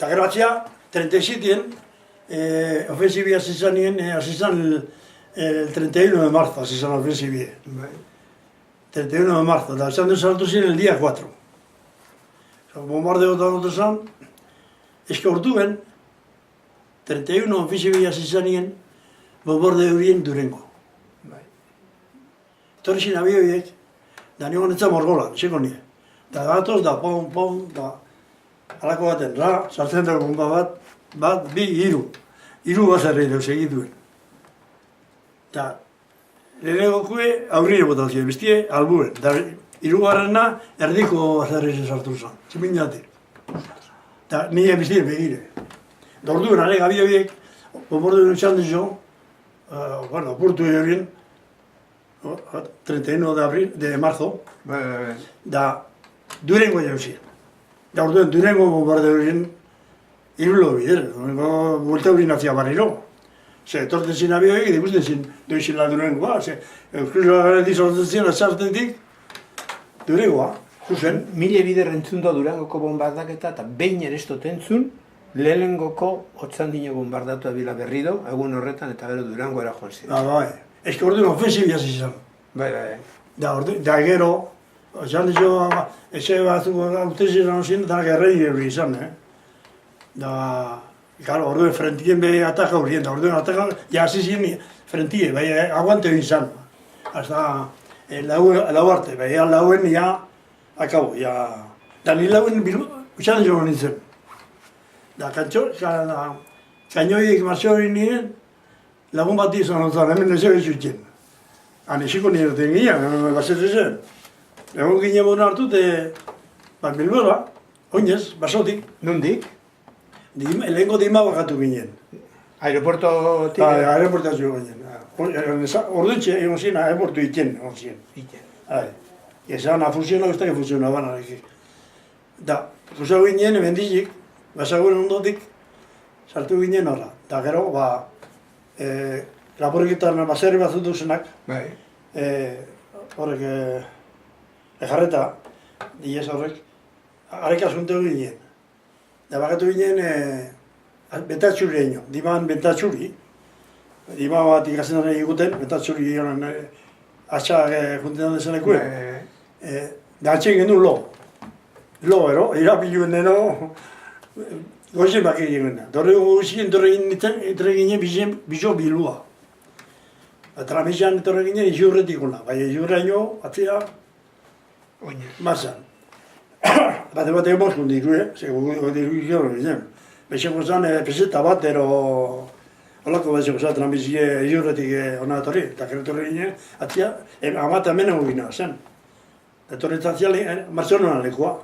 Eta gero atzia, 37-en, ofensibia hasi zan el 31 de marzo, hasi zan ofensibia. 31 de marzo, eta esan saltu ziren el día 4. Bombardeo eta dut esan, eska urtuen, 31 ofensibia hasi zanien, bombardeo horien Durango. Torri zin abioiek, da nio honetza morgolan, seko nire. Da gatoz, da pon, da halako baten, sartzen dago bomba bat, bi, hiru. Hiru bazarri dauz egituen. Da, lehenegokue aurrire botazio, bestie albuen. Da, hirugarrena erdiko bazarri sartu zan, ziminati. Da, nire bestie begire. Da orduen, alega abioiek, bombardeo txan dizo, apurtu horien, 31 de marzo, da Durango jauzien. Da orduen Durango bombardeo horien irulo bider, buelta hori nazia barriro. Ze, etorten zin abioek, ikusten zin doizila Durangoa, ze, Euskal Garetiz orten zin, atzartetik, Durangoa, zuzen. Mile bider entzun da Durangoko bombardaketa eta behin ere ez dut entzun, lehenengoko Otzandino bombardatu abila berrido, egun horretan eta gero Durangoera joan ziren. Bai, ez que orduen ofensibia zizan. Bai. Da gero, esan dizo, etxe batzuk utezien hozien, eta gerrei hori izan, Da, claro, orduen frentien behi ataka horien, da orduen ataka, ja hasi ziren frentie, bai, aguante hori izan. Hasta lau arte, bai, lauen ja, akabo, ja. Da ni lauen usan dizo nintzen. Da, kainoiek marzio hori niren, lagun bat izan otzan, hemen ez egin zuten. Esiko nire ten ginen, bazetezen. Egon ginen bona hartu, Bilbora, oinez, basotik. Nondik? Lehenko dima bakatu ginen. Aeroportotik? Aeroportazio ginen. Orduntxe, egon ziren, aeroportu iten, egon ziren. Ezan, fusiona, ez da que fusiona, bana. Da, fusau ginen, emendizik, basagoen ondotik, sartu ginen horra. Da gero, laboreketan baserri bat zutuzenak, horrek, ejarreta, diez horrek, arek asunto ginen. Da bakatu ginen, bentatxuri egin, diman bentatxuri, dima bat ikasen dara egiten, bentatxuri egin, atxak juntetan dezenekue. Da atxen genuen lo, irapiluen deno, goizen baki egin. Dorre guzien torre ginen bizo bilua. Tramizan etorre ginen izurretik guna, bai izurreaino, atzea, mazan. Bate emozkun diru, zego diru izurre ginen. Bexeko zan, peseta bat, holako bezeko zan, tramizie izurretik hona etorri, eta gero etorre ginen, atzea, amata hemen gina zen. Etorre zaziali, marzonoan lekoa.